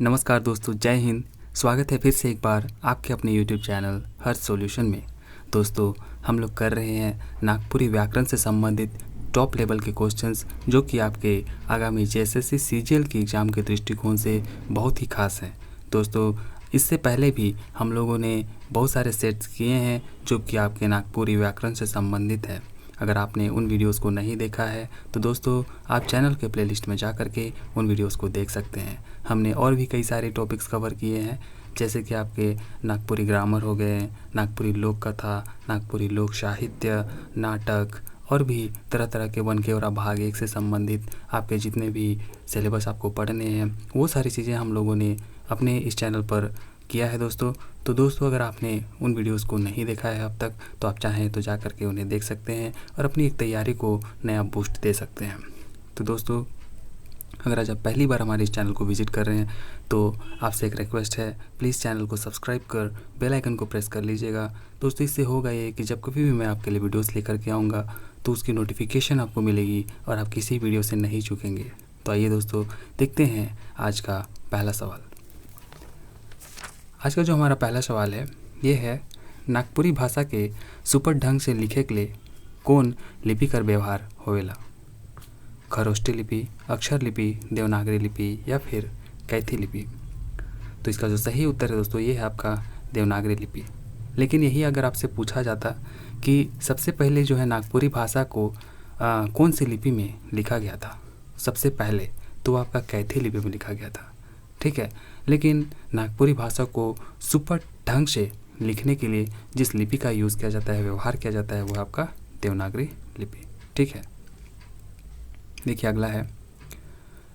नमस्कार दोस्तों, जय हिंद। स्वागत है फिर से एक बार आपके अपने YouTube चैनल हर्ष सॉल्यूशन में। दोस्तों, हम लोग कर रहे हैं नागपुरी व्याकरण से संबंधित टॉप लेवल के क्वेश्चंस, जो कि आपके आगामी JSSC CGL की एग्ज़ाम के दृष्टिकोण से बहुत ही खास हैं। दोस्तों, इससे पहले भी हम लोगों ने बहुत सारे सेट्स किए हैं जो कि आपके नागपुरी व्याकरण से संबंधित है। अगर आपने उन वीडियोस को नहीं देखा है तो दोस्तों आप चैनल के प्लेलिस्ट में जा कर के उन वीडियोस को देख सकते हैं। हमने और भी कई सारे टॉपिक्स कवर किए हैं, जैसे कि आपके नागपुरी ग्रामर हो गए, नागपुरी लोक कथा, नागपुरी लोक साहित्य, नाटक और भी तरह तरह के वन के और भाग 1 से संबंधित आपके जितने भी सिलेबस आपको पढ़ने हैं, वो सारी चीज़ें हम लोगों ने अपने इस चैनल पर किया है दोस्तों। तो दोस्तों, अगर आपने उन वीडियोस को नहीं देखा है अब तक, तो आप चाहें तो जा कर के उन्हें देख सकते हैं और अपनी एक तैयारी को नया बूस्ट दे सकते हैं। तो दोस्तों, अगर आज आप पहली बार हमारे इस चैनल को विजिट कर रहे हैं तो आपसे एक रिक्वेस्ट है, प्लीज़ चैनल को सब्सक्राइब कर बेल आइकन को प्रेस कर लीजिएगा। दोस्तों, इससे होगा ये कि जब कभी भी मैं आपके लिए वीडियोस लेकर के आऊँगा तो उसकी नोटिफिकेशन आपको मिलेगी और आप किसी वीडियो से नहीं चूकेंगे। तो आइए दोस्तों, देखते हैं आज का पहला सवाल। आज का जो हमारा पहला सवाल है ये है, नागपुरी भाषा के सुपर ढंग से लिखे के लिए कौन लिपि कर व्यवहार होवेला? खरोष्टी लिपि, अक्षर लिपि, देवनागरी लिपि या फिर कैथी लिपि? तो इसका जो सही उत्तर है दोस्तों ये है आपका देवनागरी लिपि। लेकिन यही अगर आपसे पूछा जाता कि सबसे पहले जो है नागपुरी भाषा को कौन सी लिपि में लिखा गया था सबसे पहले, तो आपका कैथी लिपि में लिखा गया था, ठीक है। लेकिन नागपुरी भाषा को सुपर ढंग से लिखने के लिए जिस लिपि का यूज़ किया जाता है, व्यवहार किया जाता है, वो आपका देवनागरी लिपि, ठीक है। देखिए अगला है,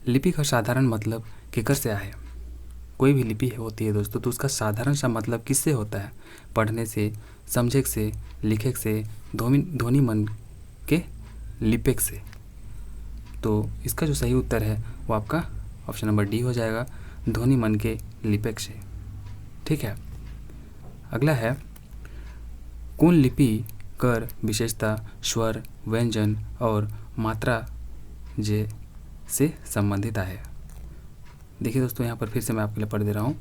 लिपि का साधारण मतलब केकर से आया है? कोई भी लिपि होती है दोस्तों तो उसका साधारण सा मतलब किससे होता है? पढ़ने से, समझे से, लिखे से, ध्वनि मन के लिपेक से। तो इसका जो सही उत्तर है वो आपका ऑप्शन नंबर डी हो जाएगा, ध्वनि मन के लिपेक से, ठीक है। अगला है, कौन लिपि कर विशेषता स्वर, व्यंजन और मात्रा जे से संबंधित है? देखिए दोस्तों, यहाँ पर फिर से मैं आपके लिए पढ़ दे रहा हूँ।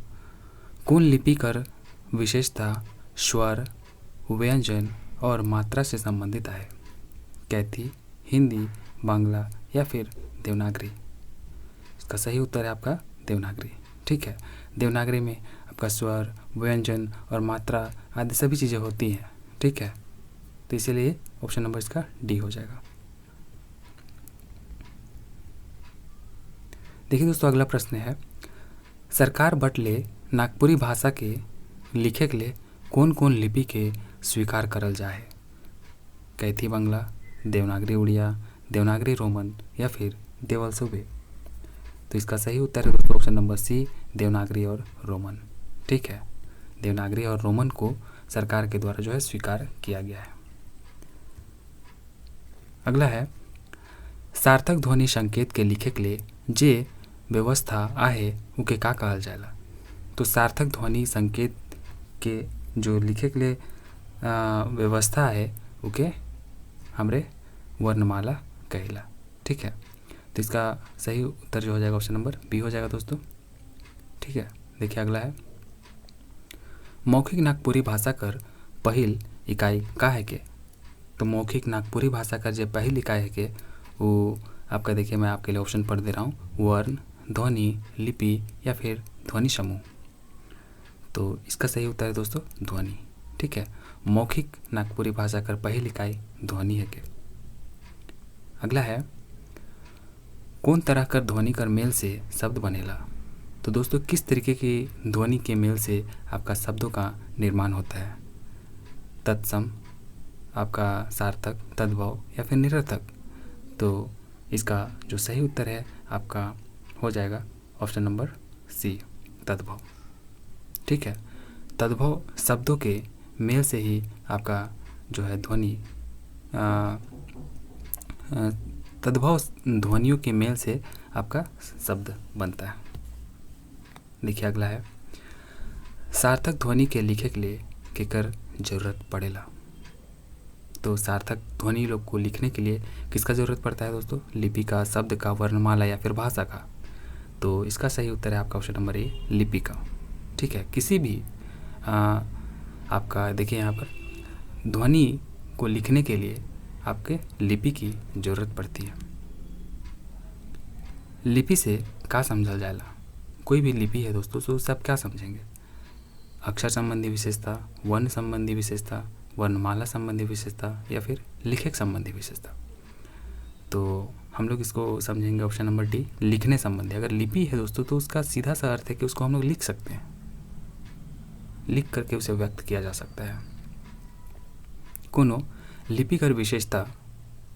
कौन लिपि कर विशेषता स्वर, व्यंजन और मात्रा से संबंधित है? कैथी, हिंदी, बांग्ला या फिर देवनागरी? इसका सही उत्तर है आपका देवनागरी, ठीक है। देवनागरी में आपका स्वर, व्यंजन और मात्रा आदि सभी चीज़ें होती हैं, ठीक है। तो इसीलिए ऑप्शन नंबर इसका डी हो जाएगा। देखिए दोस्तों, अगला प्रश्न है, सरकार बटले नागपुरी भाषा के लिखे के लिए कौन कौन लिपि के स्वीकार करल जाए? कैथी बांग्ला, देवनागरी उड़िया, देवनागरी रोमन या फिर देवल सूबे? तो इसका सही उत्तर है दोस्तों ऑप्शन नंबर सी, देवनागरी और रोमन, ठीक है। देवनागरी और रोमन को सरकार के द्वारा जो है स्वीकार किया गया है। अगला है, सार्थक ध्वनि संकेत के लिखे के लिए जे व्यवस्था आहे उके का कहल जाएला? तो सार्थक ध्वनि संकेत के जो लिखे के लिए व्यवस्था है उके हमरे वर्णमाला कहेला, ठीक है। तो इसका सही उत्तर जो हो जाएगा ऑप्शन नंबर बी हो जाएगा दोस्तों, ठीक है। देखिए अगला है, मौखिक नागपुरी भाषा कर पहिल इकाई का है के? तो मौखिक नागपुरी भाषा का जो पहली इकाई है के वो आपका, देखिए मैं आपके लिए ऑप्शन पढ़ दे रहा हूँ, वर्ण, ध्वनि, लिपि या फिर ध्वनि समूह। तो इसका सही उत्तर है दोस्तों ध्वनि, ठीक है। मौखिक नागपुरी भाषा का पहली इकाई ध्वनि है के। अगला है, कौन तरह कर ध्वनि कर मेल से शब्द बनेला? तो दोस्तों, किस तरीके की ध्वनि के मेल से आपका शब्दों का निर्माण होता है? तत्सम, आपका सार्थक, तद्भव या फिर निरर्थक? तो इसका जो सही उत्तर है आपका हो जाएगा ऑप्शन नंबर सी, तद्भव, ठीक है। तद्भव शब्दों के मेल से ही आपका जो है ध्वनि, तद्भव ध्वनियों के मेल से आपका शब्द बनता है। देखिए अगला है, सार्थक ध्वनि के लिखे के लिए केकर जरूरत पड़ेला? तो सार्थक ध्वनि लोग को लिखने के लिए किसका ज़रूरत पड़ता है दोस्तों? लिपि का, शब्द का, वर्णमाला या फिर भाषा का। तो इसका सही उत्तर है आपका ऑप्शन नंबर ए, लिपि का। ठीक है, किसी भी आपका देखिए यहाँ पर ध्वनि को लिखने के लिए आपके लिपि की ज़रूरत पड़ती है। लिपि से क्या समझल जाएला? कोई भी लिपि है दोस्तों तो सब क्या समझेंगे? अक्षर संबंधी विशेषता, वर्ण संबंधी विशेषता, वर्णमाला संबंधी विशेषता या फिर लिखक संबंधी विशेषता। तो हम लोग इसको समझेंगे ऑप्शन नंबर डी, लिखने संबंधी। अगर लिपि है दोस्तों तो उसका सीधा सा अर्थ है कि उसको हम लोग लिख सकते हैं, लिख करके उसे व्यक्त किया जा सकता है। कोनो लिपिकर विशेषता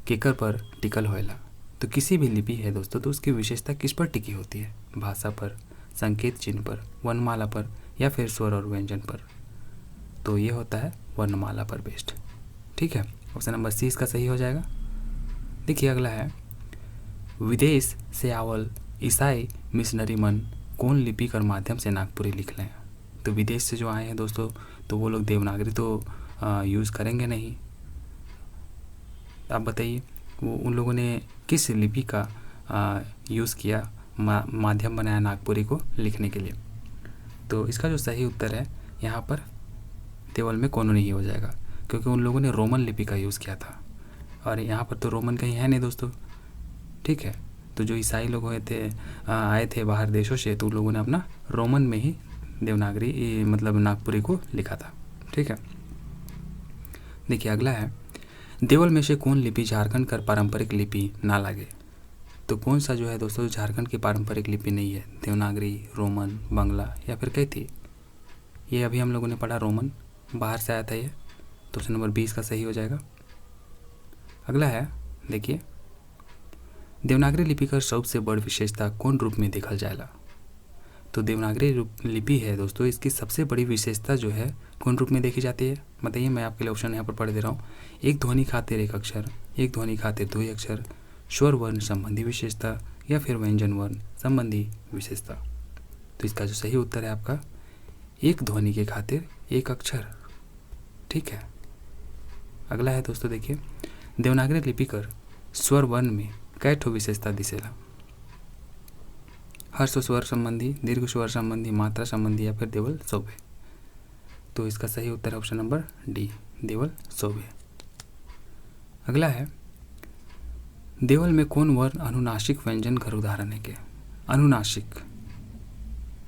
केकर पर टिकल होएला? तो किसी भी लिपि है दोस्तों तो उसकी विशेषता किस पर टिकी होती है? भाषा पर, संकेत चिन्ह पर, वर्णमाला पर या फिर स्वर और व्यंजन पर। तो ये होता है वर्णमाला पर बेस्ड। ठीक है, ऑप्शन नंबर सी इसका सही हो जाएगा। देखिए अगला है, विदेश से आवल ईसाई मिशनरी मन कौन लिपि कर माध्यम से नागपुरी लिख लें? तो विदेश से जो आए हैं दोस्तों तो वो लोग देवनागरी तो यूज़ करेंगे नहीं। आप बताइए वो उन लोगों ने किस लिपि का यूज़ किया, माध्यम बनाया नागपुरी को लिखने के लिए? तो इसका जो सही उत्तर है यहाँ पर केवल में कोनो नहीं हो जाएगा, क्योंकि उन लोगों ने रोमन लिपि का यूज़ किया था और यहाँ पर तो रोमन कहीं है नहीं दोस्तों। ठीक है, तो जो ईसाई लोग आए थे बाहर देशों से, तो उन लोगों ने अपना रोमन में ही देवनागरी मतलब नागपुरी को लिखा था। ठीक है, देखिए अगला है, देवल में से कौन लिपि झारखंड का पारंपरिक लिपि ना लागे? तो कौन सा जो है दोस्तों झारखंड की पारंपरिक लिपि नहीं है? देवनागरी, रोमन, बांग्ला या फिर कैथी? ये अभी हम लोगों ने पढ़ा रोमन, बाहर से आया था ये, तो ऑप्शन नंबर 20 का सही हो जाएगा। अगला है, देखिए देवनागरी लिपि का सबसे बड़ विशेषता कौन रूप में देखल जाएला? तो देवनागरी लिपि है दोस्तों, इसकी सबसे बड़ी विशेषता जो है कौन रूप में देखी जाती है? बताइए, मैं आपके लिए ऑप्शन यहाँ पर पढ़ दे रहा हूँ। एक ध्वनि खातिर एक अक्षर, एक ध्वनि खातिर दो अक्षर, स्वर वर्ण संबंधी विशेषता या फिर व्यंजन वर्ण संबंधी विशेषता। तो इसका जो सही उत्तर है आपका एक ध्वनि के खातिर एक अक्षर। ठीक है, अगला है दोस्तों, देखिए देवनागरी लिपिकर स्वर वर्ण में कै ठो विशेषता दिसेला? हर्ष स्वर संबंधी, दीर्घ स्वर संबंधी, मात्रा संबंधी या फिर देवल सौभे। तो इसका सही उत्तर है ऑप्शन नंबर डी, देवल सौभे। अगला है, देवल में कौन वर्ण अनुनासिक व्यंजन का उदाहरण है के?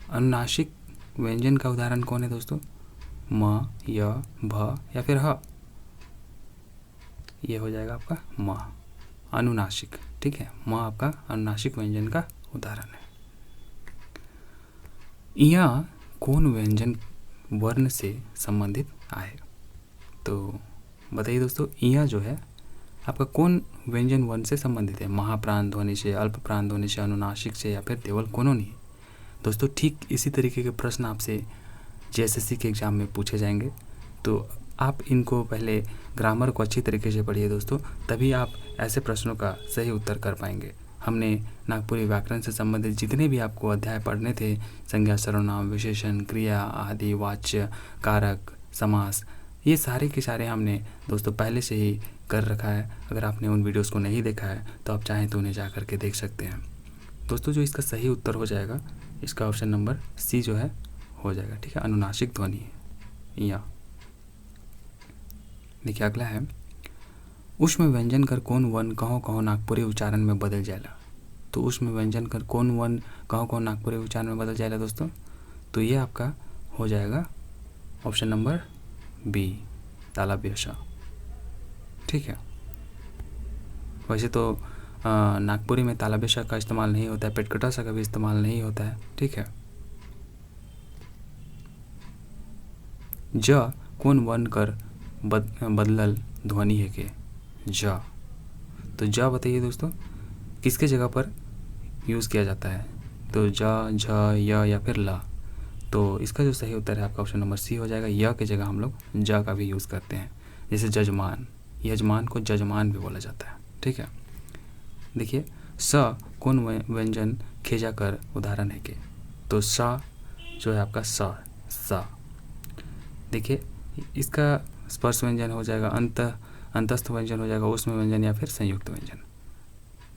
अनुनासिक व्यंजन का उदाहरण कौन है दोस्तों? म, य, भ या फिर ह? ये हो जाएगा आपका म, अनुनासिक। ठीक है, म आपका अनुनासिक व्यंजन का उदाहरण है। यहाँ कौन व्यंजन वर्ण से संबंधित आए? तो बताइए दोस्तों, यहाँ जो है आपका कौन व्यंजन वर्ण से संबंधित है? महाप्राण ध्वनि से, अल्प प्राण ध्वनि से, अनुनासिक से या फिर देवल कोनो नहीं? दोस्तों ठीक इसी तरीके के प्रश्न आपसे जेएसएससी के एग्ज़ाम में पूछे जाएंगे, तो आप इनको पहले ग्रामर को अच्छी तरीके से पढ़िए दोस्तों, तभी आप ऐसे प्रश्नों का सही उत्तर कर पाएंगे। हमने नागपुरी व्याकरण से संबंधित जितने भी आपको अध्याय पढ़ने थे, संज्ञा, सर्वनाम, विशेषण, क्रिया आदि, वाच्य, कारक, समास, ये सारे के सारे हमने दोस्तों पहले से ही कर रखा है। अगर आपने उन वीडियोस को नहीं देखा है तो आप चाहें तो उन्हें जा करके देख सकते हैं दोस्तों। जो इसका सही उत्तर हो जाएगा, इसका ऑप्शन नंबर सी जो है हो जाएगा। ठीक है, अनुनासिक ध्वनि है या। देखिए अगला है, ऊष्म व्यंजन कर कौन वर्ण कहो कहो नागपुरी उच्चारण में बदल जाएगा? तो ऊष्म व्यंजन कर कौन वर्ण कहो कहो नागपुरी उच्चारण में बदल जाएगा दोस्तों? तो ये आपका हो जाएगा ऑप्शन नंबर बी, तालव्य श। ठीक है, वैसे तो नागपुरी में तालव्य श का इस्तेमाल नहीं होता है, पेटकटा सा का भी इस्तेमाल नहीं होता है। ठीक है, ज कौन वर्ण कर बदलल ध्वनि है के? ज। तो ज बताइए दोस्तों किसके जगह पर यूज़ किया जाता है? तो ज, झ, य या फिर ल? तो इसका जो सही उत्तर है आपका ऑप्शन नंबर सी हो जाएगा। य के जगह हम लोग ज का भी यूज़ करते हैं, जैसे जजमान, यजमान को जजमान भी बोला जाता है। ठीक है, देखिए स कौन व्यंजन खेजा कर उदाहरण है के? तो स जो है आपका स। देखिए इसका स्पर्श व्यंजन हो जाएगा अंत अंतस्थ व्यंजन हो जाएगा, ऊष्म व्यंजन या फिर संयुक्त व्यंजन।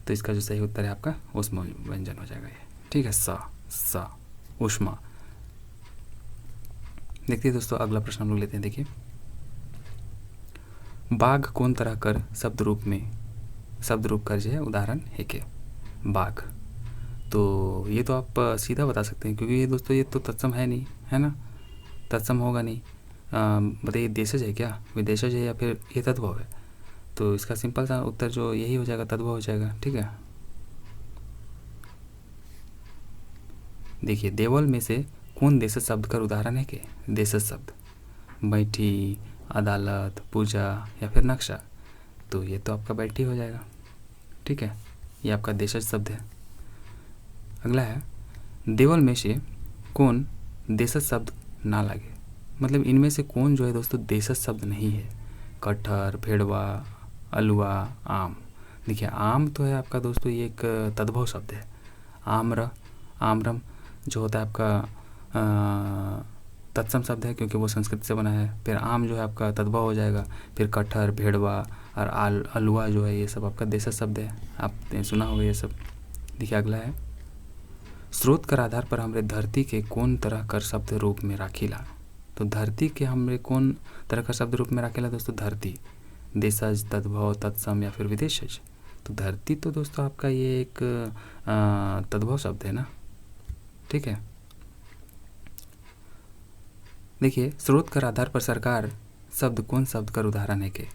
तो इसका जो सही उत्तर है आपका ऊष्म व्यंजन हो जाएगा ये, ठीक है। स ऊष्मा। देखिए दोस्तों अगला प्रश्न हम लोग लेते हैं। देखिए, बाघ कौन तरह कर शब्द रूप कर जो है उदाहरण है के। बाघ, तो ये तो आप सीधा बता सकते हैं, क्योंकि ये दोस्तों ये तो तत्सम है नहीं, है ना, तत्सम होगा नहीं। बताइए देशज है क्या, विदेशज है या फिर ये तद्भव है। तो इसका सिंपल सा उत्तर जो यही हो जाएगा, तद्भव हो जाएगा, ठीक है। देखिए, देवल में से कौन देशज शब्द का उदाहरण है के। देशज शब्द, बैठी, अदालत, पूजा या फिर नक्शा। तो ये तो आपका बैठी हो जाएगा, ठीक है, ये आपका देशज शब्द है। अगला है, देवल में से कौन देशज शब्द ना लगे। मतलब इनमें से कौन जो है दोस्तों देशज शब्द नहीं है। कटहर, भेड़वा, अलुआ, आम। देखिए, आम तो है आपका दोस्तों ये एक तद्भव शब्द है। आम्रम जो होता है आपका तत्सम शब्द है, क्योंकि वो संस्कृत से बना है। फिर आम जो है आपका तद्भव हो जाएगा। फिर कटहर, भेड़वा और अलुआ जो है ये सब आपका देशज शब्द है, आपने सुना होगा ये सब। देखिए अगला है, स्रोत कर आधार पर हमरे धरती के कौन तरह कर शब्द रूप में राखीला। तो धरती के हमरे कौन तरह का शब्द रूप में राखेला दोस्तों। धरती, देशज, तद्भव, तत्सम या फिर विदेशज। तो धरती तो दोस्तों आपका ये एक तद्भव शब्द है ना, ठीक है। देखिए, स्रोत कर आधार पर सरकार शब्द कौन शब्द कर उदाहरण है के।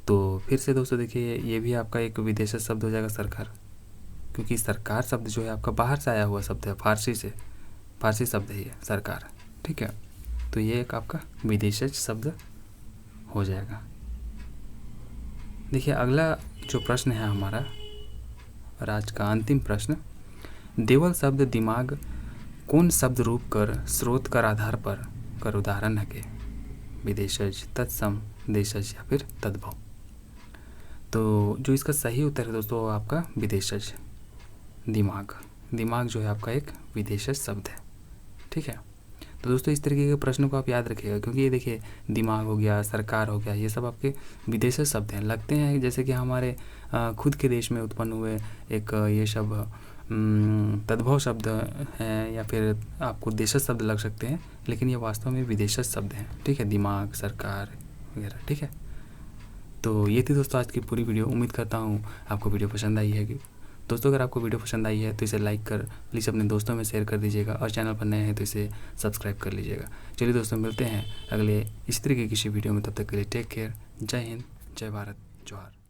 तो फिर से दोस्तों देखिए ये भी आपका एक विदेशज शब्द हो जाएगा सरकार, क्योंकि सरकार शब्द जो है आपका बाहर से आया हुआ शब्द है, फारसी शब्द है ये सरकार, ठीक है। तो ये एक आपका विदेशज शब्द हो जाएगा। देखिए अगला जो प्रश्न है हमारा और आज का अंतिम प्रश्न, देवल शब्द दिमाग कौन शब्द रूप कर स्रोत कर आधार पर कर उदाहरण है के। विदेशज, तत्सम, देशज या फिर तद्भव। तो जो इसका सही उत्तर है दोस्तों आपका विदेशज। दिमाग जो है आपका एक विदेशज शब्द है, ठीक है। तो दोस्तों इस तरीके के प्रश्नों को आप याद रखिएगा, क्योंकि ये देखिए दिमाग हो गया, सरकार हो गया, ये सब आपके विदेशज शब्द हैं। लगते हैं जैसे कि हमारे खुद के देश में उत्पन्न हुए एक ये सब तद्भव शब्द हैं या फिर आपको देशज शब्द लग सकते हैं, लेकिन ये वास्तव में विदेशज शब्द हैं, ठीक है। दिमाग, सरकार वगैरह, ठीक है। तो ये थी दोस्तों आज की पूरी वीडियो। उम्मीद करता हूँ आपको वीडियो पसंद आई है। दोस्तों अगर आपको वीडियो पसंद आई है तो इसे लाइक कर प्लीज़ अपने दोस्तों में शेयर कर दीजिएगा, और चैनल पर नए हैं तो इसे सब्सक्राइब कर लीजिएगा। चलिए दोस्तों मिलते हैं अगले इस तरीके की किसी वीडियो में, तब तक के लिए टेक केयर। जय हिंद, जय भारत, जोहार।